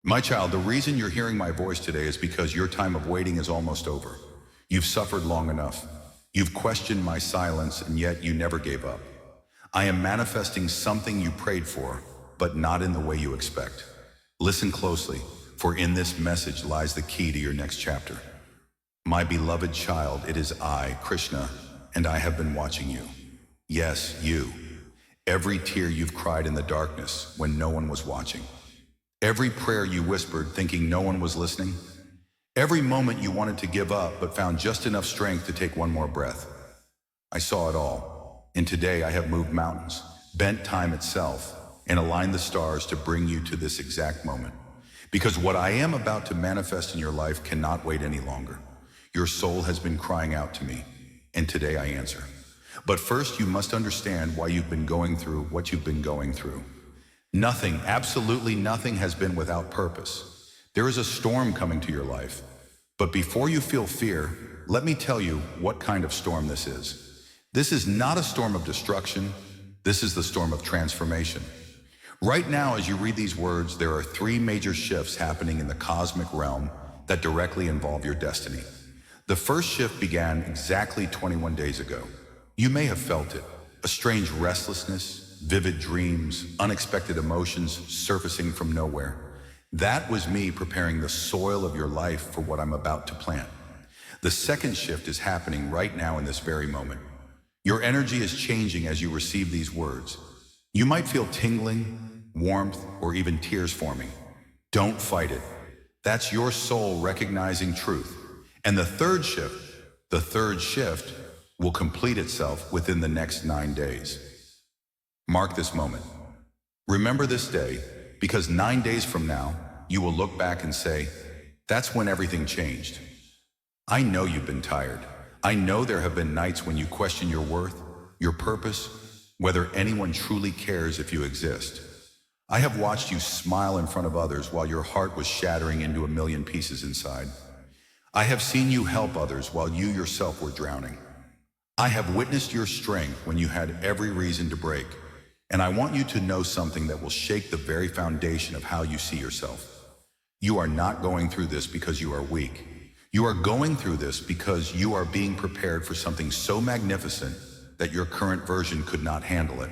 My child, the reason you're hearing my voice today is because your time of waiting is almost over. You've suffered long enough. You've questioned my silence, and yet you never gave up. I am manifesting something you prayed for, but not in the way you expect. Listen closely, for in this message lies the key to your next chapter. My beloved child, it is I, Krishna, and I have been watching you. Yes, you. Every tear you've cried in the darkness when no one was watching. Every prayer you whispered thinking no one was listening. Every moment you wanted to give up but found just enough strength to take one more breath. I saw it all, and today I have moved mountains, bent time itself, and aligned the stars to bring you to this exact moment. Because what I am about to manifest in your life cannot wait any longer. Your soul has been crying out to me, and today I answer. But first you must understand why you've been going through what you've been going through. Nothing, absolutely nothing has been without purpose. There is a storm coming to your life. But before you feel fear, let me tell you what kind of storm this is. This is not a storm of destruction. This is the storm of transformation. Right now, as you read these words, there are 3 major shifts happening in the cosmic realm that directly involve your destiny. The first shift began exactly 21 days ago. You may have felt it, a strange restlessness, vivid dreams, unexpected emotions surfacing from nowhere. That was me preparing the soil of your life for what I'm about to plant. The second shift is happening right now in this very moment. Your energy is changing as you receive these words. You might feel tingling, warmth, or even tears forming. Don't fight it. That's your soul recognizing truth. And the third shift will complete itself within the next 9 days. Mark this moment. Remember this day, because 9 days from now, you will look back and say, that's when everything changed. I know you've been tired. I know there have been nights when you question your worth, your purpose, whether anyone truly cares if you exist. I have watched you smile in front of others while your heart was shattering into a million pieces inside. I have seen you help others while you yourself were drowning. I have witnessed your strength when you had every reason to break. And I want you to know something that will shake the very foundation of how you see yourself. You are not going through this because you are weak. You are going through this because you are being prepared for something so magnificent that your current version could not handle it.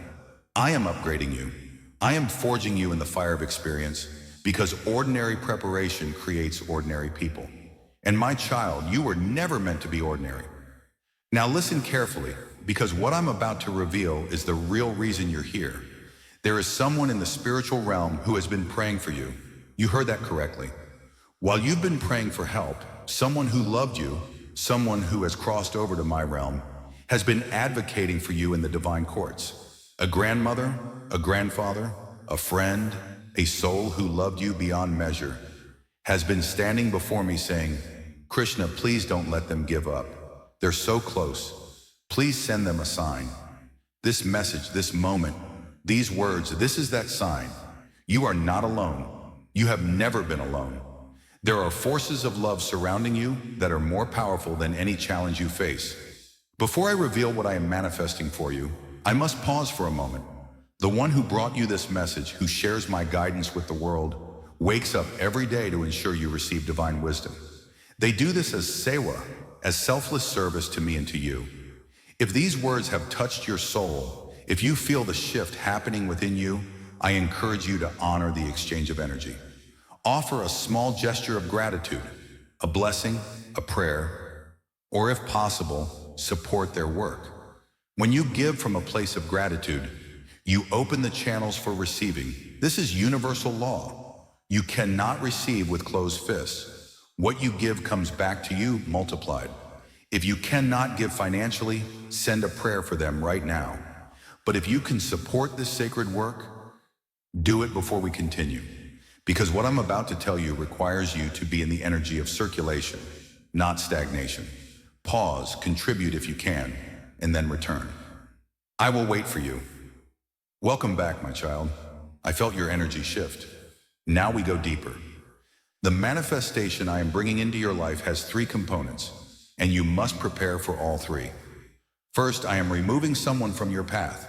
I am upgrading you. I am forging you in the fire of experience because ordinary preparation creates ordinary people. And my child, you were never meant to be ordinary. Now listen carefully, because what I'm about to reveal is the real reason you're here. There is someone in the spiritual realm who has been praying for you. You heard that correctly. While you've been praying for help, someone who loved you, someone who has crossed over to my realm, has been advocating for you in the divine courts. A grandmother, a grandfather, a friend, a soul who loved you beyond measure, has been standing before me saying, Krishna, please don't let them give up. They're so close. Please send them a sign. This message, this moment, these words, this is that sign. You are not alone. You have never been alone. There are forces of love surrounding you that are more powerful than any challenge you face. Before I reveal what I am manifesting for you, I must pause for a moment. The one who brought you this message, who shares my guidance with the world, wakes up every day to ensure you receive divine wisdom. They do this as sewa, as selfless service to me and to you. If these words have touched your soul, if you feel the shift happening within you, I encourage you to honor the exchange of energy. Offer a small gesture of gratitude, a blessing, a prayer, or if possible, support their work. When you give from a place of gratitude, you open the channels for receiving. This is universal law. You cannot receive with closed fists. What you give comes back to you multiplied. If you cannot give financially, send a prayer for them right now. But if you can support this sacred work, do it before we continue. Because what I'm about to tell you requires you to be in the energy of circulation, not stagnation. Pause, contribute if you can, and then return. I will wait for you. Welcome back, my child. I felt your energy shift. Now we go deeper. The manifestation I am bringing into your life has 3 components, and you must prepare for all 3. First, I am removing someone from your path.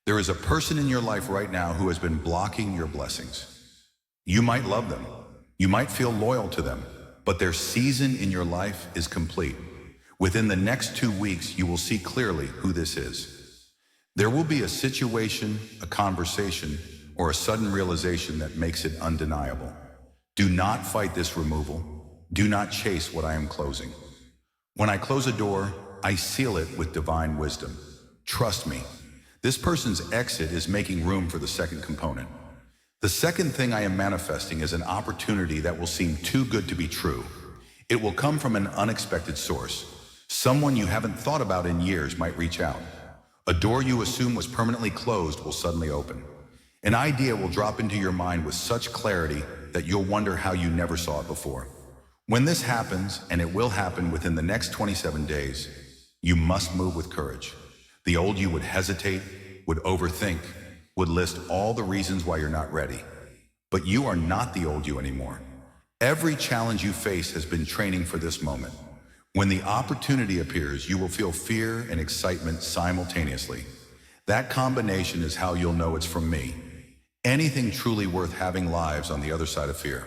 There is a person in your life right now who has been blocking your blessings. You might love them. You might feel loyal to them, but their season in your life is complete. Within the next 2 weeks, you will see clearly who this is. There will be a situation, a conversation, or a sudden realization that makes it undeniable. Do not fight this removal. Do not chase what I am closing. When I close a door, I seal it with divine wisdom. Trust me, this person's exit is making room for the second component. The second thing I am manifesting is an opportunity that will seem too good to be true. It will come from an unexpected source. Someone you haven't thought about in years might reach out. A door you assume was permanently closed will suddenly open. An idea will drop into your mind with such clarity that you'll wonder how you never saw it before. When this happens, and it will happen within the next 27 days, you must move with courage. The old you would hesitate, would overthink, would list all the reasons why you're not ready. But you are not the old you anymore. Every challenge you face has been training for this moment. When the opportunity appears, you will feel fear and excitement simultaneously. That combination is how you'll know it's from me. Anything truly worth having lives on the other side of fear.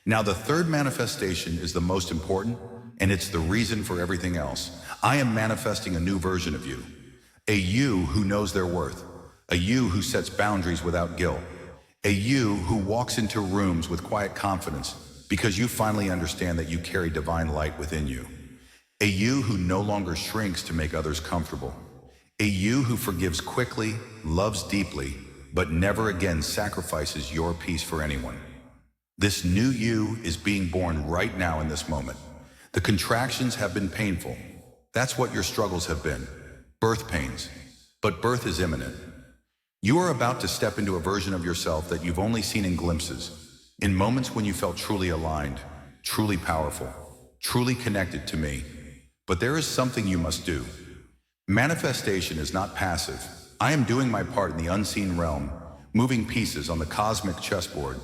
Now, the third manifestation is the most important, and it's the reason for everything else. I am manifesting a new version of you. A you who knows their worth. A you who sets boundaries without guilt. A you who walks into rooms with quiet confidence because you finally understand that you carry divine light within you. A you who no longer shrinks to make others comfortable. A you who forgives quickly, loves deeply, but never again sacrifices your peace for anyone. This new you is being born right now in this moment. The contractions have been painful. That's what your struggles have been. Birth pains. But birth is imminent. You are about to step into a version of yourself that you've only seen in glimpses, in moments when you felt truly aligned, truly powerful, truly connected to me. But there is something you must do. Manifestation is not passive. I am doing my part in the unseen realm, moving pieces on the cosmic chessboard.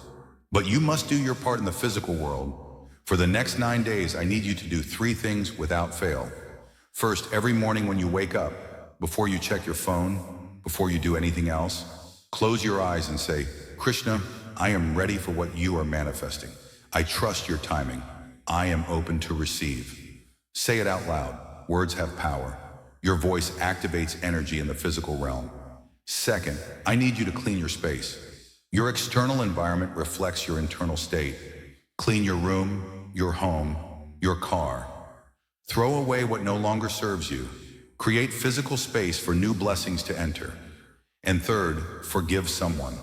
But you must do your part in the physical world. For the next 9 days, I need you to do 3 things without fail. First, every morning when you wake up, before you check your phone, before you do anything else, close your eyes and say, Krishna, I am ready for what you are manifesting. I trust your timing. I am open to receive. Say it out loud. Words have power. Your voice activates energy in the physical realm. Second, I need you to clean your space. Your external environment reflects your internal state. Clean your room, your home, your car. Throw away what no longer serves you. Create physical space for new blessings to enter. And third, forgive someone.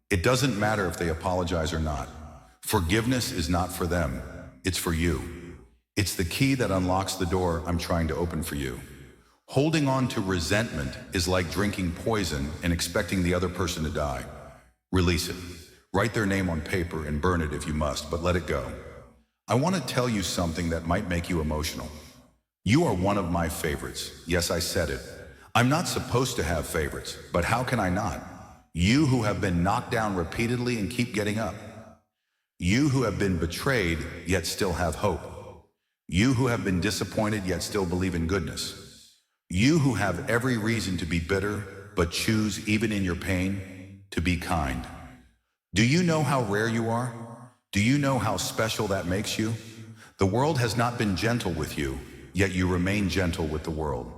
It doesn't matter if they apologize or not. Forgiveness is not for them. It's for you. It's the key that unlocks the door I'm trying to open for you. Holding on to resentment is like drinking poison and expecting the other person to die. Release it. Write their name on paper and burn it if you must, but let it go. I want to tell you something that might make you emotional. You are one of my favorites. Yes, I said it. I'm not supposed to have favorites, but how can I not? You who have been knocked down repeatedly and keep getting up. You who have been betrayed, yet still have hope. You who have been disappointed, yet still believe in goodness. You who have every reason to be bitter, but choose, even in your pain, to be kind. Do you know how rare you are? Do you know how special that makes you? The world has not been gentle with you, yet you remain gentle with the world.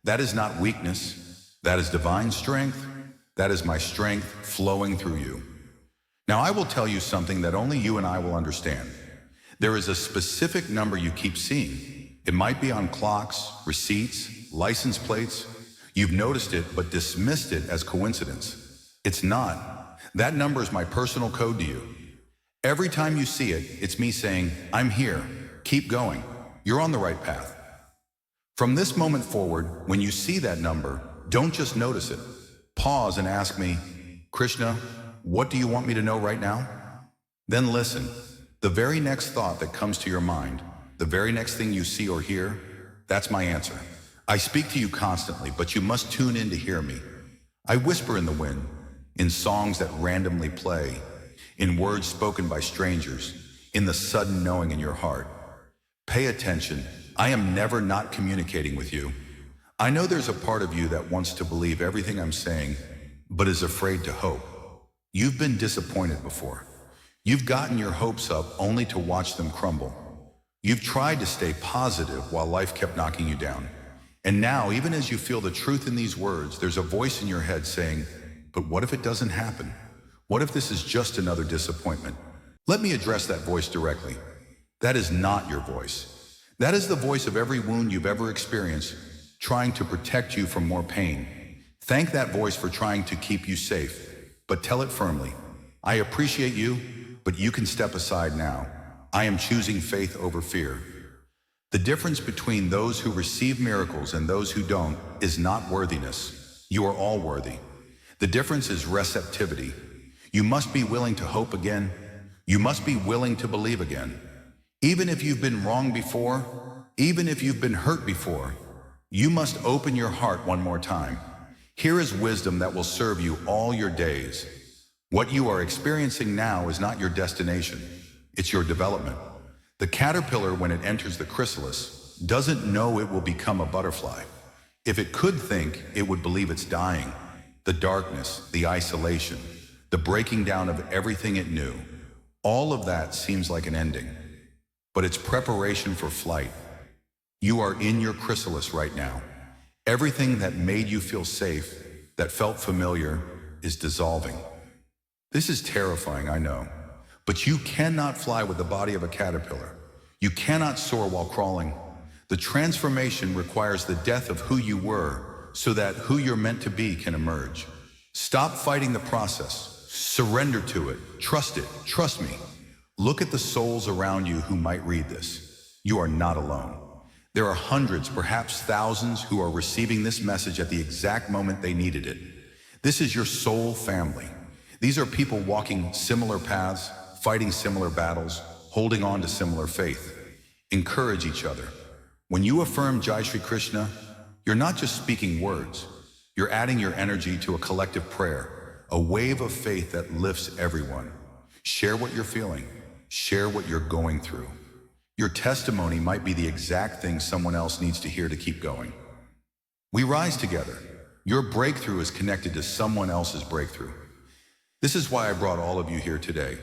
That is not weakness. That is divine strength. That is my strength flowing through you. Now I will tell you something that only you and I will understand. There is a specific number you keep seeing. It might be on clocks, receipts, license plates. You've noticed it but dismissed it as coincidence. It's not. That number is my personal code to you. Every time you see it, it's me saying, I'm here. Keep going. You're on the right path. From this moment forward, when you see that number, don't just notice it. Pause and ask me, Krishna, what do you want me to know right now? Then listen. The very next thought that comes to your mind, the very next thing you see or hear, that's my answer. I speak to you constantly, but you must tune in to hear me. I whisper in the wind, in songs that randomly play, in words spoken by strangers, in the sudden knowing in your heart. Pay attention. I am never not communicating with you. I know there's a part of you that wants to believe everything I'm saying, but is afraid to hope. You've been disappointed before. You've gotten your hopes up only to watch them crumble. You've tried to stay positive while life kept knocking you down. And now, even as you feel the truth in these words, there's a voice in your head saying, but what if it doesn't happen? What if this is just another disappointment? Let me address that voice directly. That is not your voice. That is the voice of every wound you've ever experienced, trying to protect you from more pain. Thank that voice for trying to keep you safe, but tell it firmly. I appreciate you, but you can step aside now. I am choosing faith over fear. The difference between those who receive miracles and those who don't is not worthiness. You are all worthy. The difference is receptivity. You must be willing to hope again. You must be willing to believe again. Even if you've been wrong before, even if you've been hurt before, you must open your heart one more time. Here is wisdom that will serve you all your days. What you are experiencing now is not your destination. It's your development. The caterpillar, when it enters the chrysalis, doesn't know it will become a butterfly. If it could think, it would believe it's dying. The darkness, the isolation, the breaking down of everything it knew, all of that seems like an ending. But it's preparation for flight. You are in your chrysalis right now. Everything that made you feel safe, that felt familiar, is dissolving. This is terrifying, I know. But you cannot fly with the body of a caterpillar. You cannot soar while crawling. The transformation requires the death of who you were so that who you're meant to be can emerge. Stop fighting the process. Surrender to it. Trust it. Trust me. Look at the souls around you who might read this. You are not alone. There are hundreds, perhaps thousands, who are receiving this message at the exact moment they needed it. This is your soul family. These are people walking similar paths, fighting similar battles, holding on to similar faith. Encourage each other. When you affirm Jai Shri Krishna, you're not just speaking words. You're adding your energy to a collective prayer, a wave of faith that lifts everyone. Share what you're feeling. Share what you're going through. Your testimony might be the exact thing someone else needs to hear to keep going. We rise together. Your breakthrough is connected to someone else's breakthrough. This is why I brought all of you here today.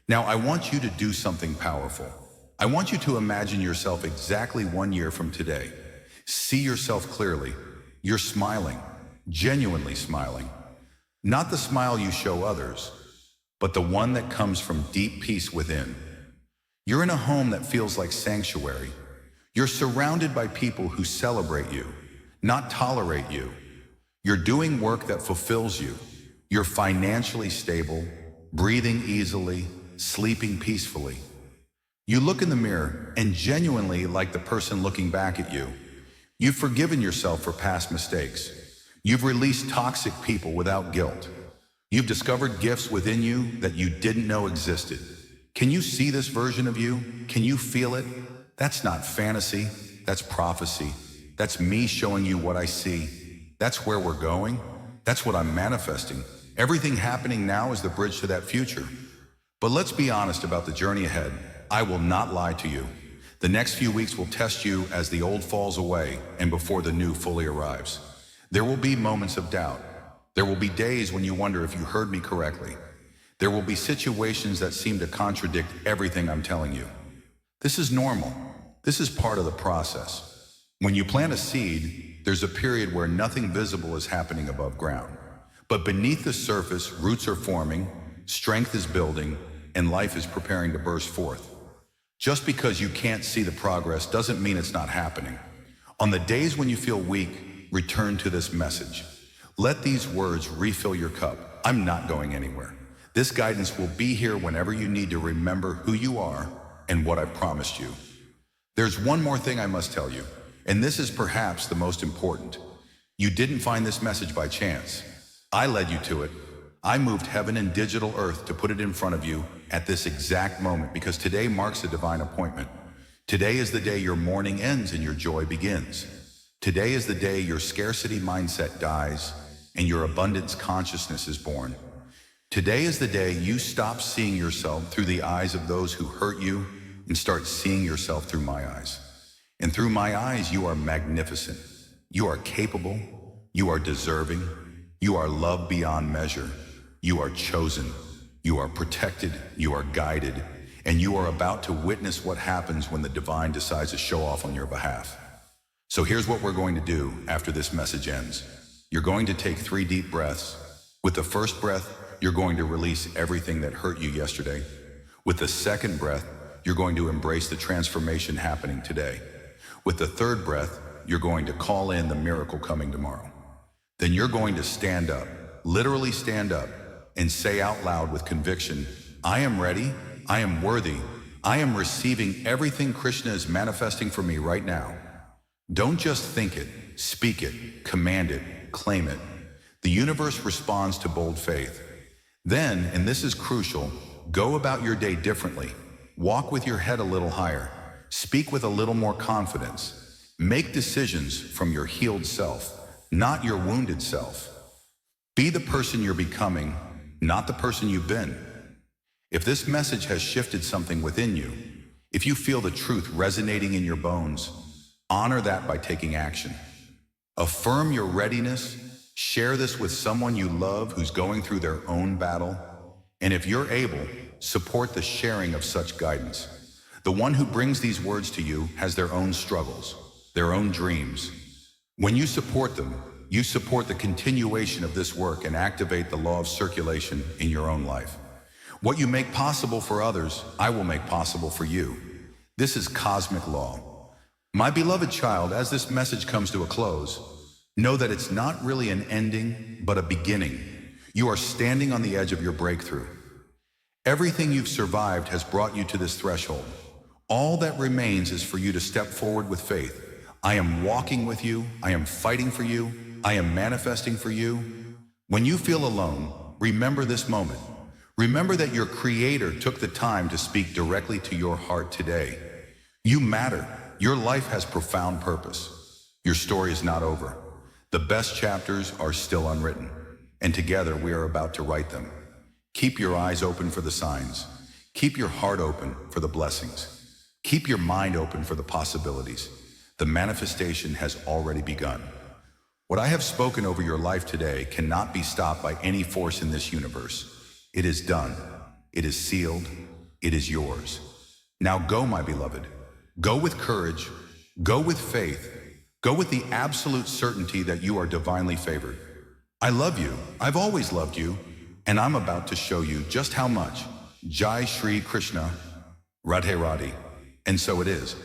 Now, I want you to do something powerful. I want you to imagine yourself exactly 1 year from today. See yourself clearly. You're smiling, genuinely smiling. Not the smile you show others, but the one that comes from deep peace within. You're in a home that feels like sanctuary. You're surrounded by people who celebrate you, not tolerate you. You're doing work that fulfills you. You're financially stable, breathing easily, sleeping peacefully. You look in the mirror and genuinely like the person looking back at you. You've forgiven yourself for past mistakes. You've released toxic people without guilt. You've discovered gifts within you that you didn't know existed. Can you see this version of you? Can you feel it? That's not fantasy. That's prophecy. That's me showing you what I see. That's where we're going. That's what I'm manifesting. Everything happening now is the bridge to that future. But let's be honest about the journey ahead. I will not lie to you. The next few weeks will test you as the old falls away and before the new fully arrives. There will be moments of doubt. There will be days when you wonder if you heard me correctly. There will be situations that seem to contradict everything I'm telling you. This is normal. This is part of the process. When you plant a seed, there's a period where nothing visible is happening above ground. But beneath the surface, roots are forming, strength is building, and life is preparing to burst forth. Just because you can't see the progress doesn't mean it's not happening. On the days when you feel weak, return to this message. Let these words refill your cup. I'm not going anywhere. This guidance will be here whenever you need to remember who you are and what I've promised you. There's one more thing I must tell you, and this is perhaps the most important. You didn't find this message by chance. I led you to it. I moved heaven and digital earth to put it in front of you at this exact moment because today marks a divine appointment. Today is the day your mourning ends and your joy begins. Today is the day your scarcity mindset dies and your abundance consciousness is born. Today is the day you stop seeing yourself through the eyes of those who hurt you and start seeing yourself through my eyes. And through my eyes, you are magnificent. You are capable. You are deserving. You are loved beyond measure. You are chosen. you are protected, you are guided, and you are about to witness what happens when the divine decides to show off on your behalf. So here's what we're going to do after this message ends. You're going to take 3 deep breaths. With the first breath, you're going to release everything that hurt you yesterday. With the second breath, you're going to embrace the transformation happening today. With the third breath, you're going to call in the miracle coming tomorrow. Then you're going to stand up, literally stand up, and say out loud with conviction, I am ready, I am worthy, I am receiving everything Krishna is manifesting for me right now. Don't just think it, speak it, command it, claim it. The universe responds to bold faith. Then, and this is crucial, go about your day differently. Walk with your head a little higher. Speak with a little more confidence. Make decisions from your healed self, not your wounded self. Be the person you're becoming, not the person you've been. If this message has shifted something within you, if you feel the truth resonating in your bones, honor that by taking action. Affirm your readiness. Share this with someone you love who's going through their own battle. And if you're able, support the sharing of such guidance. The one who brings these words to you has their own struggles, their own dreams. When you support them, you support the continuation of this work and activate the law of circulation in your own life. What you make possible for others, I will make possible for you. This is cosmic law. My beloved child, as this message comes to a close, know that it's not really an ending, but a beginning. You are standing on the edge of your breakthrough. Everything you've survived has brought you to this threshold. All that remains is for you to step forward with faith. I am walking with you. I am fighting for you. I am manifesting for you. When you feel alone, remember this moment. Remember that your Creator took the time to speak directly to your heart today. You matter. Your life has profound purpose. Your story is not over. The best chapters are still unwritten, and together we are about to write them. Keep your eyes open for the signs. Keep your heart open for the blessings. Keep your mind open for the possibilities. The manifestation has already begun. What I have spoken over your life today cannot be stopped by any force in this universe. It is done. It is sealed. It is yours. Now go, my beloved. Go with courage. Go with faith. Go with the absolute certainty that you are divinely favored. I love you. I've always loved you. And I'm about to show you just how much. Jai Shri Krishna, Radhe Radhe. And so it is.